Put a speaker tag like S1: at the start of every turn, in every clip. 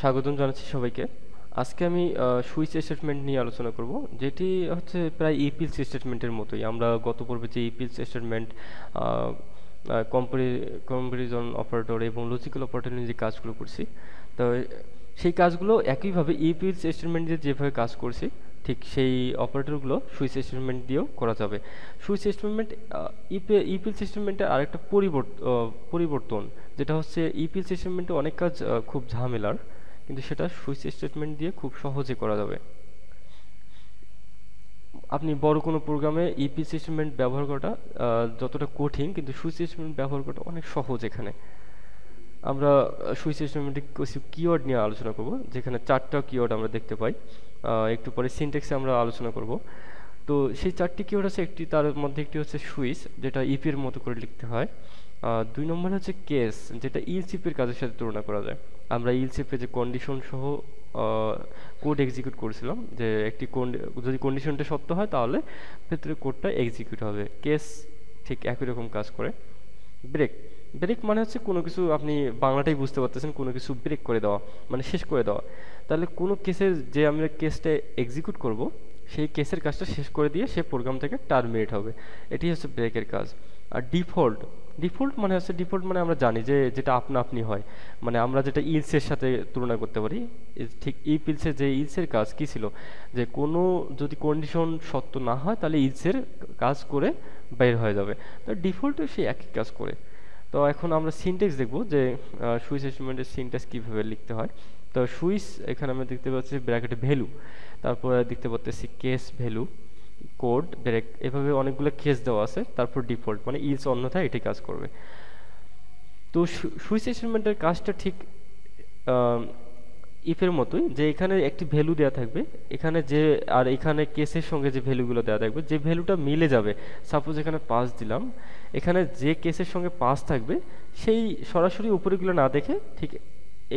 S1: স্বাগতম জানাচ্ছি সবাইকে। আজকে আমি সুইচ স্টেটমেন্ট নিয়ে আলোচনা করব, যেটি হচ্ছে প্রায় ইপিএলস স্টেটমেন্টের মতোই। আমরা গত পর্বে যে ইপিএলস স্টেটমেন্ট, কম্পারিজন অপারেটর এবং লজিক্যাল অপারেটর নিয়ে যে কাজগুলো করছি, তো সেই কাজগুলো একইভাবে ইপিএলস স্টেটমেন্ট দিয়ে যেভাবে কাজ করছি ঠিক সেই অপারেটরগুলো সুইচ স্টেটমেন্ট দিয়েও করা যাবে। সুইচ স্টেটমেন্ট ইপিএল স্টেটমেন্টের আরেকটা পরিবর্তন, যেটা হচ্ছে ইপিএল স্টেটমেন্টে অনেক কাজ খুব ঝামেলার, কিন্তু সেটা সুইচ স্টেটমেন্ট দিয়ে খুব সহজে করা যাবে। আপনি বড় কোনো প্রোগ্রামে ইপি স্টেটমেন্ট ব্যবহার করাটা যতটা কঠিন, কিন্তু সুইচ স্টেটমেন্ট ব্যবহার করাটা অনেক সহজ। এখানে আমরা সুইচ স্টেটমেন্টে কিছু কিওয়ার্ড নিয়ে আলোচনা করব, যেখানে 4টা কিওয়ার্ড আমরা দেখতে পাই। একটু পরে সিনট্যাক্সে আমরা আলোচনা করব। তো সেই 4টি কিওয়ার্ড আছে, তার মধ্যে একটি হচ্ছে সুইচ, যেটা ইপির মতো করে লিখতে হয়। 2 নম্বর হচ্ছে কেস, যেটা ইলসিপের কাজের সাথে তুলনা করা যায়। আমরা ইলসিপে যে কন্ডিশন সহ কোড এক্সিকিউট করেছিলাম, যে একটি যদি কন্ডিশনটা সত্য হয় তাহলে ভেতরে কোডটা এক্সিকিউট হবে। কেস ঠিক একই রকম কাজ করে। ব্রেক, ব্রেক মানে হচ্ছে কোনো কিছু, আপনি বাংলাটাই বুঝতে পারতেছেন, কোনো কিছু ব্রেক করে দেওয়া মানে শেষ করে দেওয়া। তাহলে কোনো কেসের যে আমরা কেসটা এক্সিকিউট করব, সেই কেসের কাজটা শেষ করে দিয়ে সে প্রোগ্রাম থেকে টার্মিনেট হবে। এটি হচ্ছে ব্রেকের কাজ। আর ডিফল্ট, ডিফল্ট মানে হচ্ছে, ডিফল্ট মানে আমরা জানি যে যেটা আপনা আপনি হয়, মানে আমরা যেটা ইলসের সাথে তুলনা করতে পারি। ঠিক ইলসের যে ইলসের কাজ কি ছিল, যে কোনো যদি কন্ডিশন সত্য না হয় তাহলে ইলসের কাজ করে বের হয়ে যাবে। তো ডিফল্টও সেই একই কাজ করে। তো এখন আমরা সিনট্যাক্স দেখব যে সুইচ স্টেটমেন্টের সিনট্যাক্স কীভাবে লিখতে হয়। তো সুইচ, এখানে আমরা দেখতে পাচ্ছি ব্র্যাকেটে ভ্যালু, তারপরে দেখতে পাচ্ছি কেস ভ্যালু, কোড ব্রেক, এভাবে অনেকগুলো কেস দেওয়া আছে। তারপর ডিফল্ট মানে ইলস অন্যথায় এটি কাজ করবে। তো সুইচ স্টেটমেন্টের কাজটা ঠিক ইফের মতোই, যে এখানে একটি ভ্যালু দেওয়া থাকবে এখানে, যে আর এখানে কেসের সঙ্গে যে ভ্যালুগুলো দেওয়া থাকবে, যে ভ্যালুটা মিলে যাবে। সাপোজ এখানে 5 দিলাম, এখানে যে কেসের সঙ্গে 5 থাকবে সেই সরাসরি উপরেগুলো না দেখে ঠিক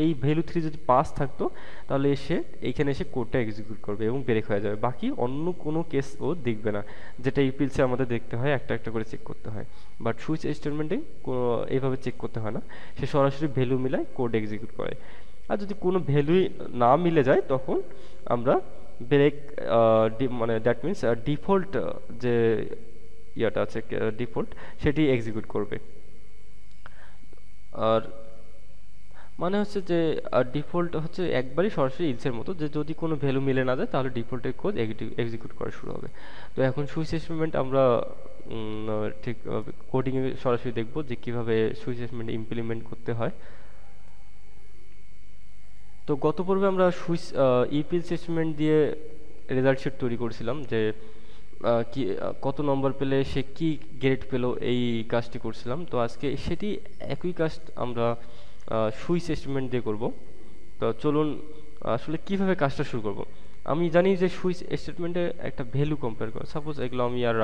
S1: এই ভ্যালু 3 যদি 5 থাকতো তাহলে এইখানে এসে কোডটা এক্সিকিউট করবে এবং ব্রেক হয়ে যাবে। বাকি অন্য কোনো কেস ও দেখবে না, যেটা ইপিএলসে আমাদের দেখতে হয়, একটা একটা করে চেক করতে হয়। বাট সুইচ স্টেটমেন্টে এইভাবে চেক করতে হয় না, সে সরাসরি ভ্যালু মিলায় কোড এক্সিকিউট করে। আর যদি কোনো ভ্যালুই না মিলে যায় তখন আমরা ব্রেক, মানে দ্যাট মিনস ডিফল্ট যে ইয়াটা আছে ডিফল্ট, সেটি এক্সিকিউট করবে। আর মানে হচ্ছে যে ডিফল্ট হচ্ছে একবারই সরাসরি ইলসের মতো, যে যদি কোনো ভ্যালু মিলে না যায় তাহলে ডিফল্টের কোড এক্সিকিউট করা শুরু হবে। তো এখন সুইচ স্টেটমেন্ট আমরা ঠিক কোডিংয়ে সরাসরি দেখব যে কীভাবে সুইচ স্টেটমেন্ট ইমপ্লিমেন্ট করতে হয়। তো গত পর্বে আমরা সুইচ ইপিএল স্টেটমেন্ট দিয়ে রেজাল্ট শিট তৈরি করেছিলাম, যে কি কত নম্বর পেলে সে কি গ্রেড পেলো, এই কাজটি করছিলাম। তো আজকে সেটি একই কাজ আমরা সুইচ স্টেটমেন্ট দিয়ে করব। তো চলুন আসলে কিভাবে কাজটা শুরু করব। আমি জানি যে সুইচ স্টেটমেন্টে একটা ভ্যালু কম্পেয়ার করে, সাপোজ এগুলো আমি আর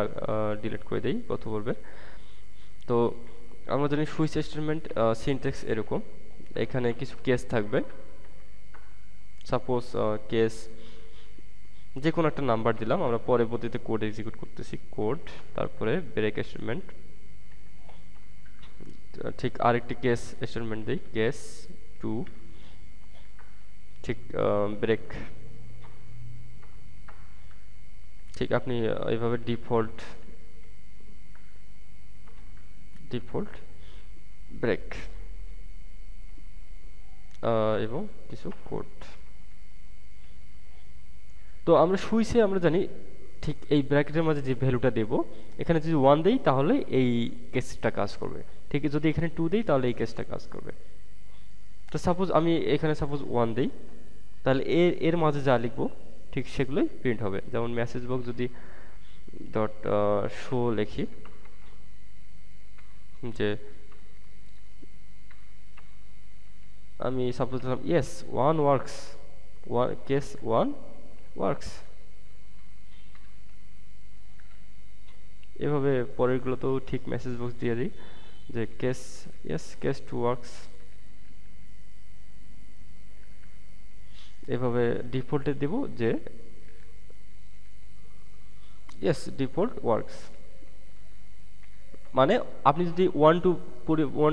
S1: ডিলিট করে দিই গত পর্বে। তো আমরা জানি সুইচ স্টেটমেন্ট সিনট্যাক্স এরকম, এখানে কিছু কেস থাকবে। সাপোজ কেস যে কোনো একটা নাম্বার দিলাম, আমরা পরবর্তীতে কোড এক্সিকিউট করতেছি, কোড তারপরে ব্রেক স্টেটমেন্ট, ঠিক আরেকটি কেস স্টেটমেন্ট দিই, কেস 2, ঠিক ব্রেক, ঠিক আপনি এইভাবে ডিফল্ট ব্রেক এবং কিছু কোড। তো আমরা সুইচে আমরা জানি ঠিক এই ব্র্যাকেটের মাঝে যে ভ্যালুটা দেব, এখানে যদি 1 দেই তাহলে এই কেসটা কাজ করবে, ঠিক যদি এখানে 2 দেই তাহলে এই কেসটা কাজ করবে। তো সাপোজ আমি এখানে 1 দেই, তাহলে এর মাঝে যা লিখবো ঠিক সেগুলোই প্রিন্ট হবে। যেমন মেসেজ বক্স যদি ডট শো লিখি, যে আমি সাপোজ দিলাম ইয়েস 1 ওয়ার্কস, কেস 1 ওয়ার্কস, এভাবে পরেরগুলোতেও ঠিক মেসেজ বক্স দিয়ে দিই যে কেস ইয়েস, কেস 2 ওয়ার্কস। এভাবে ডিফল্টে দেব যে ইয়েস ডিফল্ট ওয়ার্কস, মানে আপনি যদি 1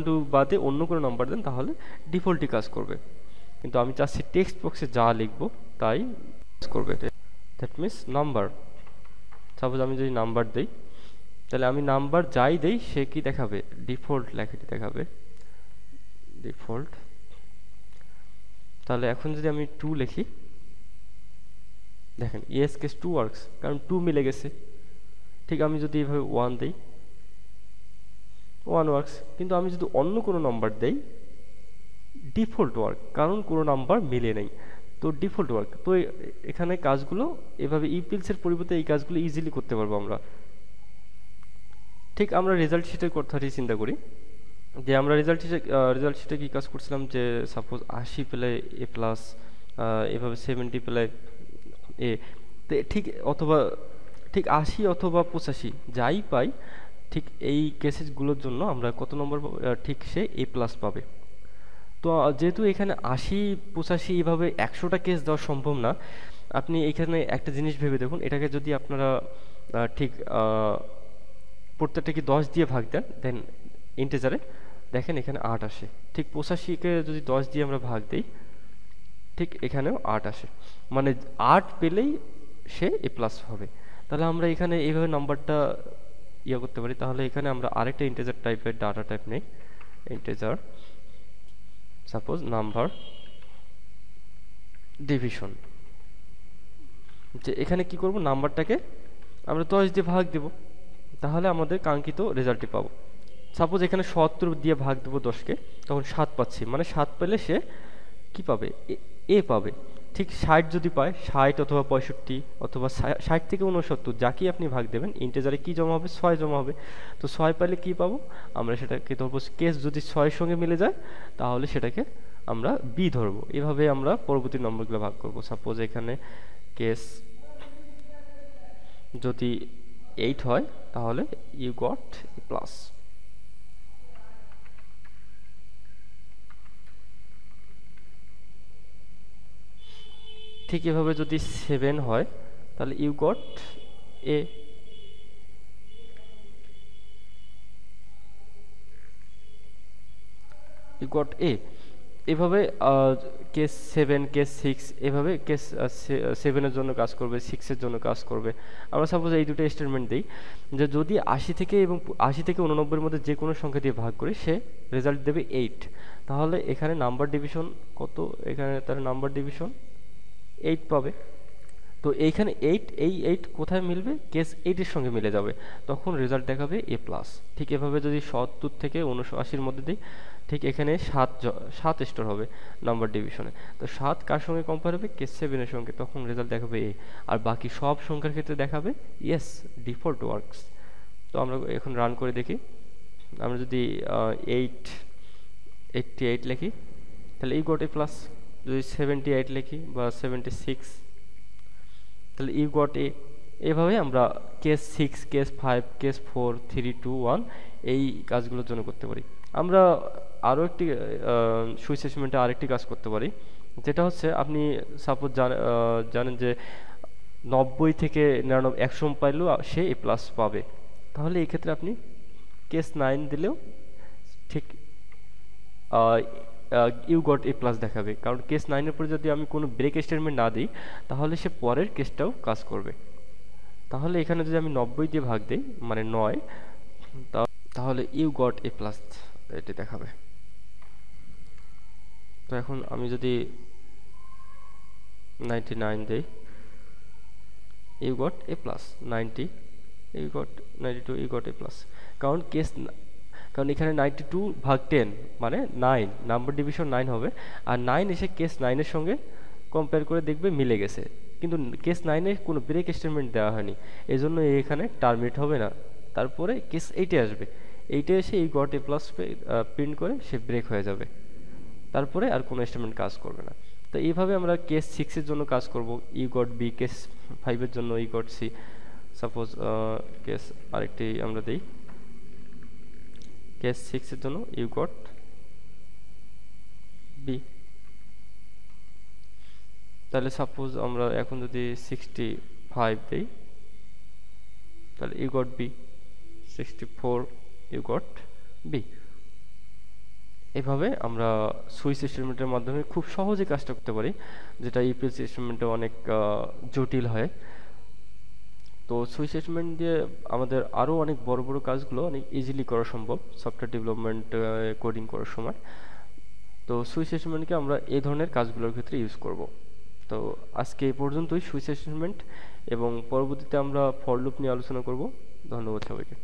S1: 2 বাদে অন্য কোনো নাম্বার দেন তাহলে ডিফল্টই কাজ করবে। কিন্তু আমি চাচ্ছি টেক্সট বক্সে যা লিখবো তাই করবে। That means number. সাপোজ আমি যদি নাম্বার দেই, তাহলে আমি নাম্বার যাই দেই সে কি দেখাবে, ডিফল্ট লেখাটি দেখাবে, ডিফল্ট। তাহলে এখন যদি আমি 2 লিখি, দেখেন ইয়েস কেস 2 ওয়ার্কস, কারণ 2 মিলে গেছে। ঠিক আমি যদি এইভাবে 1 দেই, 1 ওয়ার্কস। কিন্তু আমি যদি অন্য কোনো নাম্বার দেই, ডিফল্ট ওয়ার্ক, কারণ কোনো নাম্বার মিলে নেই, তো ডিফল্ট ওয়ার্ক। তো এখানে কাজগুলো এভাবে ইপিএলসের পরিবর্তে এই কাজগুলো ইজিলি করতে পারবো আমরা। ঠিক আমরা রেজাল্ট শিটের কথাটি চিন্তা করি, যে আমরা রেজাল্ট শিটে কী কাজ করছিলাম, যে সাপোজ 80 পেলে এ প্লাস, এভাবে 70 পেলে এ, ঠিক অথবা ঠিক 80 অথবা 85 যাই পাই, ঠিক এই কেসেসগুলোর জন্য আমরা কত নম্বর ঠিক সে এ প্লাস পাবে। তো যেহেতু এখানে 80 85 এইভাবে 100টা কেস দেওয়া সম্ভব না, আপনি এখানে একটা জিনিস ভেবে দেখুন, এটাকে যদি আপনারা ঠিক প্রত্যেকটাকে 10 দিয়ে ভাগ দেন ইন্টিজারে, দেখেন এখানে 8 আসে। ঠিক 85কে যদি 10 দিয়ে আমরা ভাগ দিই, ঠিক এখানেও 8 আসে, মানে 8 পেলেই সে এ প্লাস হবে। তাহলে আমরা এখানে এইভাবে নাম্বারটা করতে পারি। তাহলে এখানে আমরা আরেকটা ইন্টিজার টাইপের ডাটা টাইপ নেই, ইন্টিজার সাপোজ নাম্বার ডিভিশন। যে এখানে কি করব, নাম্বারটাকে আমরা 10 দিয়ে ভাগ দেব, তাহলে আমাদের কাঙ্ক্ষিত রেজাল্টটি পাবো। সাপোজ এখানে 70 দিয়ে ভাগ দেবো 10কে, তখন 7 পাচ্ছি, মানে 7 পেলে সে কি পাবে, এ পাবে। ঠিক 60 যদি পায়, 60 অথবা 65 অথবা 60 থেকে 69, যাকেই আপনি ভাগ দেবেন, ইন্টিজারে কি জমা হবে, 6 জমা হবে। তো 6 পাইলে কি পাবো, আমরা সেটাকে ধরবো কেস যদি 6 সঙ্গে মিলে যায়, তাহলে সেটাকে আমরা বি ধরবো। এভাবে আমরা পরবর্তী নম্বরগুলো ভাগ করব। সাপোজ এখানে কেস যদি 8 হয়, তাহলে ইউ গট এ প্লাস। ঠিক এভাবে যদি 7 হয়, তাহলে you got A. You got A. এভাবে কেস 7, কেস 6, এভাবে কেস 7-এর জন্য কাজ করবে, 6-এর জন্য কাজ করবে। আমরা সাপোজ এই দুটো স্টেটমেন্ট দিই, যে যদি 80 থেকে 89-এর মধ্যে যে কোনো সংখ্যা দিয়ে ভাগ করি, সে রেজাল্ট দেবে 8। তাহলে এখানে নাম্বার ডিভিশন কত, এখানে তার নাম্বার ডিভিশন 8 পাবে। তো এইখানে 8, এই 8 কোথায় মিলবে, কেস 8-এর সঙ্গে মিলে যাবে, তখন রেজাল্ট দেখাবে এ প্লাস। ঠিক এভাবে যদি 70 থেকে 79-এর মধ্যে দিই, ঠিক এখানে 7 স্টোর হবে নাম্বার ডিভিশনে। তো 7 কার সঙ্গে কম্পেয়ার হবে, কেস 7-এর সঙ্গে, তখন রেজাল্ট দেখাবে এ। আর বাকি সব সংখ্যার ক্ষেত্রে দেখাবে ইয়েস, ডিফল্ট ওয়ার্কস। তো আমরা এখন রান করে দেখি। আমরা যদি 88 লিখি, তাহলে এই গট এ প্লাস। যদি 78 লিখি বা 76, তাহলে ইউ গট এ। এভাবে আমরা কেস 6, কেস 5, কেস 4, 3, 2, 1 এই কাজগুলোর জন্য করতে পারি। আমরা আরও একটি সুইচ স্টেটমেন্টে আরেকটি কাজ করতে পারি, যেটা হচ্ছে আপনি সাপোজ জানেন যে 90 থেকে 99, 100 পাইলেও সে এ প্লাস পাবে। তাহলে এই ক্ষেত্রে আপনি কেস 9 দিলেও ঠিক ইউ গট এ প্লাস দেখাবে, কারণ কেস 9-এর পরে যদি আমি কোনো ব্রেক স্টেটমেন্ট না দিই, তাহলে সে পরের কেসটাও কাজ করবে। তাহলে এখানে যদি আমি 90 দিয়ে ভাগ দিই, মানে 9, তাহলে ইউ গট এ প্লাস এটি দেখাবে। তো এখন আমি যদি 99 দিই, you got A plus. 90, you got 92, you got A plus. কারণ এখানে 92 ভাগ 10 মানে 9, নাম্বার ডিভিশন 9 হবে। আর 9 এসে কেস 9-এর সঙ্গে কম্পেয়ার করে দেখবে মিলে গেছে, কিন্তু কেস 9-এ কোনো ব্রেক স্টেটমেন্ট দেওয়া হয়নি, এই জন্য এখানে টার্মিনেট হবে না। তারপরে কেস 8-এ আসবে, 8-এ এসে এই গট এ প্লাস প্রিন্ট করে সে ব্রেক হয়ে যাবে, তারপরে আর কোনো স্টেটমেন্ট কাজ করবে না। তো এইভাবে আমরা কেস 6-এর জন্য কাজ করব, ইউ গট বি। কেস 5-এর জন্য you got C. Suppose case আরেকটি আমরা দিই, কেস 6-এর জন্য ইউ গট বি। তাহলে সাপোজ আমরা এখন যদি 65 দিই, তাহলে you got B. 64, you got B. এভাবে আমরা সুইচ স্টেটমেন্টের মাধ্যমে খুব সহজে কাজটা করতে পারি, যেটা ইপিএস স্টেটমেন্টে অনেক জটিল হয়। তো সুইচ স্টেটমেন্ট দিয়ে আমাদের আরও অনেক বড় বড় কাজগুলো অনেক ইজিলি করা সম্ভব সফটওয়্যার ডেভেলপমেন্ট কোডিং করার সময়। তো সুইচ স্টেটমেন্টকে আমরা এই ধরনের কাজগুলোর ক্ষেত্রে ইউজ করব। তো আজকে এই পর্যন্তই সুইচ স্টেটমেন্ট, এবং পরবর্তীতে আমরা ফর লুপ নিয়ে আলোচনা করব। ধন্যবাদ সবাইকে।